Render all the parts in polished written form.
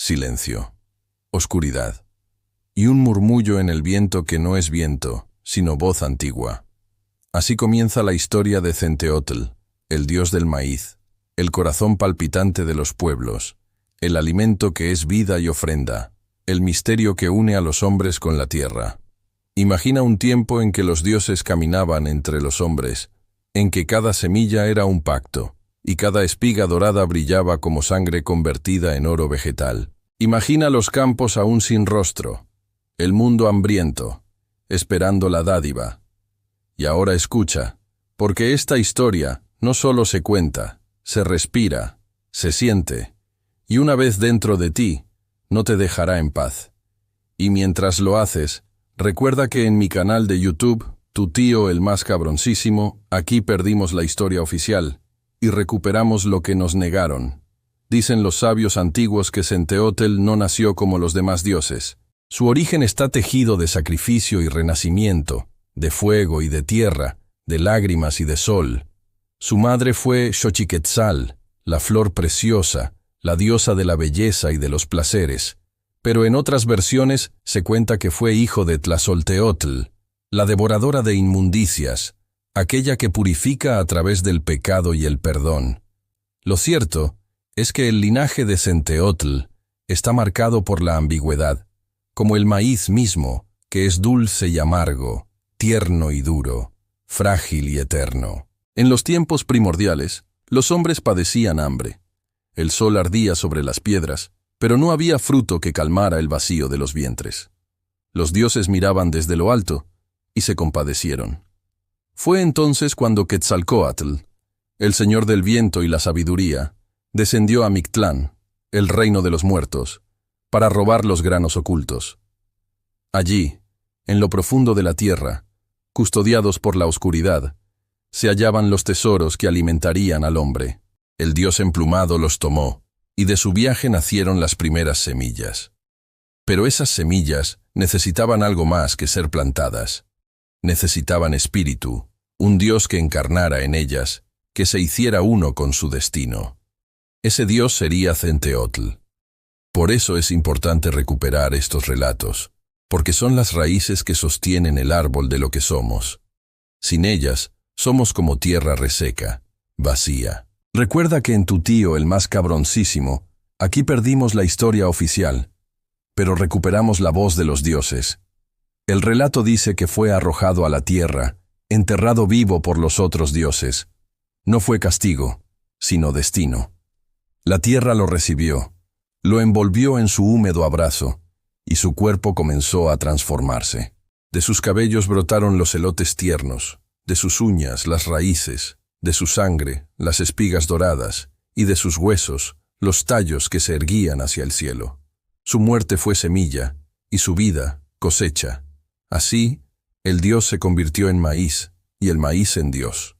silencio, oscuridad, y un murmullo en el viento que no es viento, sino voz antigua. Así comienza la historia de Centeotl, el dios del maíz, el corazón palpitante de los pueblos, el alimento que es vida y ofrenda, el misterio que une a los hombres con la tierra. Imagina un tiempo en que los dioses caminaban entre los hombres, en que cada semilla era un pacto, y cada espiga dorada brillaba como sangre convertida en oro vegetal. Imagina los campos aún sin rostro, el mundo hambriento, esperando la dádiva. Y ahora escucha, porque esta historia no solo se cuenta, se respira, se siente, y una vez dentro de ti, no te dejará en paz. Y mientras lo haces, recuerda que en mi canal de YouTube, Tu tío el más cabroncísimo, aquí perdimos la historia oficial, y recuperamos lo que nos negaron. Dicen los sabios antiguos que Centeotl no nació como los demás dioses. Su origen está tejido de sacrificio y renacimiento, de fuego y de tierra, de lágrimas y de sol. Su madre fue Xochiquetzal, la flor preciosa, la diosa de la belleza y de los placeres. Pero en otras versiones se cuenta que fue hijo de Tlazolteotl, la devoradora de inmundicias, aquella que purifica a través del pecado y el perdón. Lo cierto es que el linaje de Centeotl está marcado por la ambigüedad, como el maíz mismo, que es dulce y amargo, tierno y duro, frágil y eterno. En los tiempos primordiales, los hombres padecían hambre. El sol ardía sobre las piedras, pero no había fruto que calmara el vacío de los vientres. Los dioses miraban desde lo alto y se compadecieron. Fue entonces cuando Quetzalcóatl, el señor del viento y la sabiduría, descendió a Mictlán, el reino de los muertos, para robar los granos ocultos. Allí, en lo profundo de la tierra, custodiados por la oscuridad, se hallaban los tesoros que alimentarían al hombre. El dios emplumado los tomó, y de su viaje nacieron las primeras semillas. Pero esas semillas necesitaban algo más que ser plantadas. Necesitaban espíritu, un dios que encarnara en ellas, que se hiciera uno con su destino. Ese dios sería Centeotl. Por eso es importante recuperar estos relatos, porque son las raíces que sostienen el árbol de lo que somos. Sin ellas, somos como tierra reseca, vacía. Recuerda que en Tu tío el más cabroncísimo, aquí perdimos la historia oficial, pero recuperamos la voz de los dioses. El relato dice que fue arrojado a la tierra, enterrado vivo por los otros dioses. No fue castigo, sino destino. La tierra lo recibió, lo envolvió en su húmedo abrazo, y su cuerpo comenzó a transformarse. De sus cabellos brotaron los elotes tiernos, de sus uñas las raíces, de su sangre las espigas doradas, y de sus huesos los tallos que se erguían hacia el cielo. Su muerte fue semilla, y su vida cosecha. Así, el dios se convirtió en maíz, y el maíz en Dios.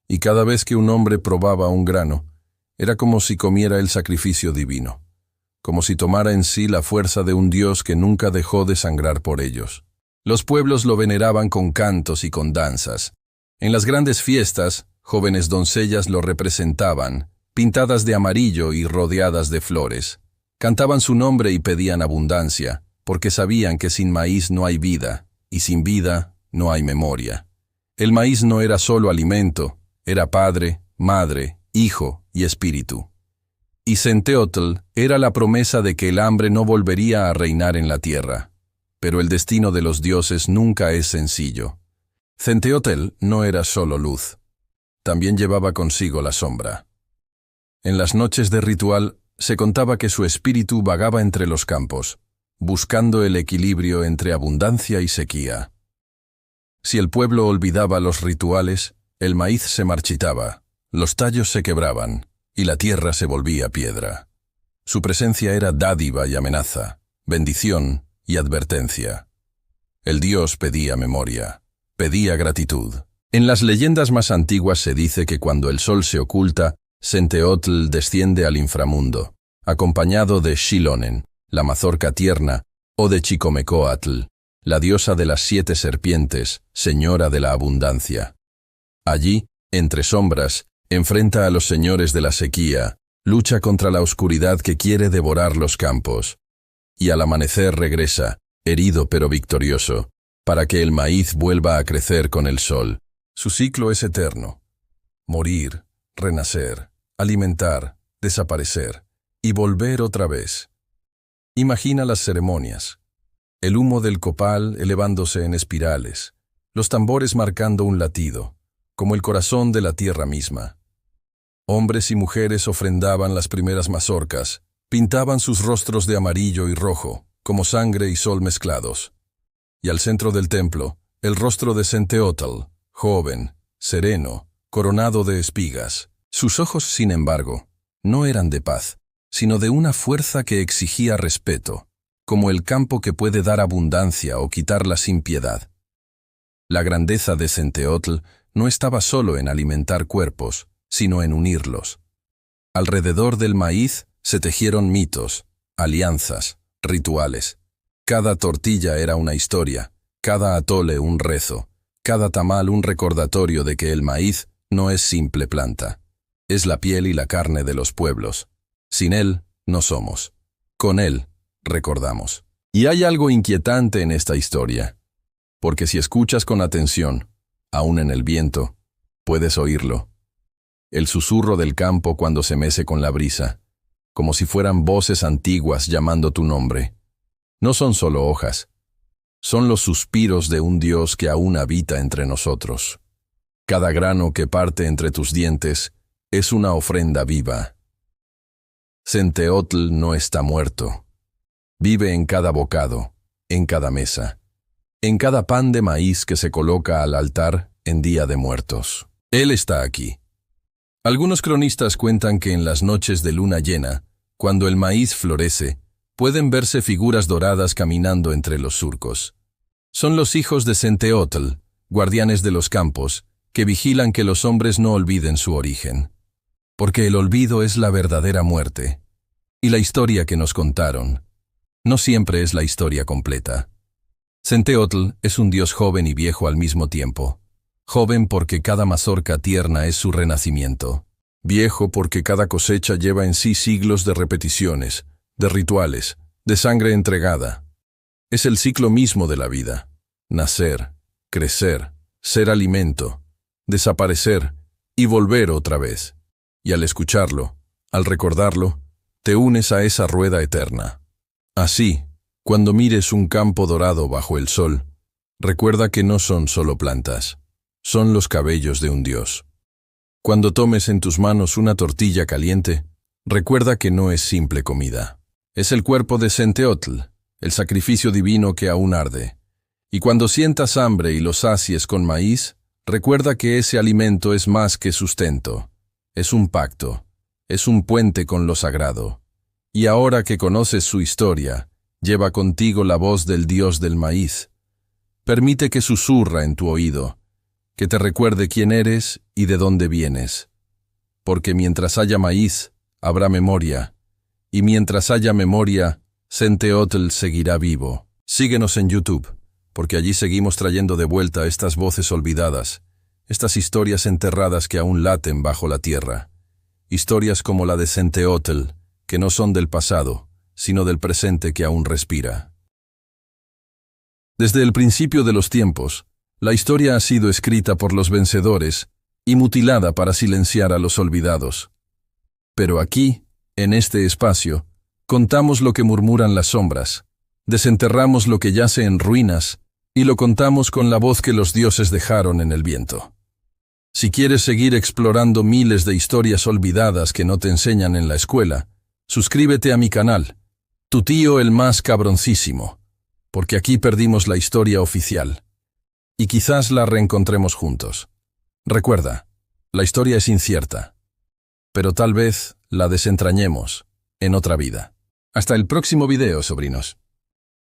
Y cada vez que un hombre probaba un grano, era como si comiera el sacrificio divino, como si tomara en sí la fuerza de un Dios que nunca dejó de sangrar por ellos. Los pueblos lo veneraban con cantos y con danzas. En las grandes fiestas, jóvenes doncellas lo representaban, pintadas de amarillo y rodeadas de flores. Cantaban su nombre y pedían abundancia, porque sabían que sin maíz no hay vida, y sin vida no hay memoria. El maíz no era solo alimento, era padre, madre, hijo y espíritu. Y Centeotl era la promesa de que el hambre no volvería a reinar en la tierra. Pero el destino de los dioses nunca es sencillo. Centeotl no era solo luz, también llevaba consigo la sombra. En las noches de ritual se contaba que su espíritu vagaba entre los campos, buscando el equilibrio entre abundancia y sequía. Si el pueblo olvidaba los rituales, el maíz se marchitaba, los tallos se quebraban, y la tierra se volvía piedra. Su presencia era dádiva y amenaza, bendición y advertencia. El dios pedía memoria, pedía gratitud. En las leyendas más antiguas se dice que cuando el sol se oculta, Centeotl desciende al inframundo, acompañado de Xilonen, la mazorca tierna, o de Chicomecoatl, la diosa de las 7 serpientes, señora de la abundancia. Allí, entre sombras, enfrenta a los señores de la sequía, lucha contra la oscuridad que quiere devorar los campos. Y al amanecer regresa, herido pero victorioso, para que el maíz vuelva a crecer con el sol. Su ciclo es eterno. Morir, renacer, alimentar, desaparecer y volver otra vez. Imagina las ceremonias. El humo del copal elevándose en espirales, los tambores marcando un latido, como el corazón de la tierra misma. Hombres y mujeres ofrendaban las primeras mazorcas, pintaban sus rostros de amarillo y rojo, como sangre y sol mezclados. Y al centro del templo, el rostro de Centeotl, joven, sereno, coronado de espigas. Sus ojos, sin embargo, no eran de paz, sino de una fuerza que exigía respeto, como el campo que puede dar abundancia o quitarla sin piedad. La grandeza de Centeotl no estaba solo en alimentar cuerpos, sino en unirlos. Alrededor del maíz se tejieron mitos, alianzas, rituales. Cada tortilla era una historia, cada atole un rezo, cada tamal un recordatorio de que el maíz no es simple planta. Es la piel y la carne de los pueblos. Sin él, no somos. Con él, recordamos. Y hay algo inquietante en esta historia, porque si escuchas con atención, aún en el viento, puedes oírlo. El susurro del campo cuando se mece con la brisa, como si fueran voces antiguas llamando tu nombre. No son solo hojas, son los suspiros de un Dios que aún habita entre nosotros. Cada grano que parte entre tus dientes es una ofrenda viva. Centeotl no está muerto. Vive en cada bocado, en cada mesa, en cada pan de maíz que se coloca al altar en Día de Muertos. Él está aquí. Algunos cronistas cuentan que en las noches de luna llena, cuando el maíz florece, pueden verse figuras doradas caminando entre los surcos. Son los hijos de Centeotl, guardianes de los campos, que vigilan que los hombres no olviden su origen. Porque el olvido es la verdadera muerte. Y la historia que nos contaron no siempre es la historia completa. Centeotl es un dios joven y viejo al mismo tiempo. Joven porque cada mazorca tierna es su renacimiento. Viejo porque cada cosecha lleva en sí siglos de repeticiones, de rituales, de sangre entregada. Es el ciclo mismo de la vida. Nacer, crecer, ser alimento, desaparecer y volver otra vez. Y al escucharlo, al recordarlo, te unes a esa rueda eterna. Así, cuando mires un campo dorado bajo el sol, recuerda que no son solo plantas, son los cabellos de un dios. Cuando tomes en tus manos una tortilla caliente, recuerda que no es simple comida. Es el cuerpo de Centeotl, el sacrificio divino que aún arde. Y cuando sientas hambre y lo sacies con maíz, recuerda que ese alimento es más que sustento. Es un pacto, es un puente con lo sagrado. Y ahora que conoces su historia, lleva contigo la voz del dios del maíz. Permite que susurra en tu oído, que te recuerde quién eres y de dónde vienes. Porque mientras haya maíz, habrá memoria, y mientras haya memoria, Centeotl seguirá vivo. Síguenos en YouTube, porque allí seguimos trayendo de vuelta estas voces olvidadas, estas historias enterradas que aún laten bajo la tierra. Historias como la de Centeotl, que no son del pasado, sino del presente que aún respira. Desde el principio de los tiempos, la historia ha sido escrita por los vencedores y mutilada para silenciar a los olvidados. Pero aquí, en este espacio, contamos lo que murmuran las sombras, desenterramos lo que yace en ruinas y lo contamos con la voz que los dioses dejaron en el viento. Si quieres seguir explorando miles de historias olvidadas que no te enseñan en la escuela, suscríbete a mi canal, Tu Tío el Más Cabroncísimo, porque aquí perdimos la historia oficial. Y quizás la reencontremos juntos. Recuerda, la historia es incierta, pero tal vez la desentrañemos en otra vida. Hasta el próximo video, sobrinos.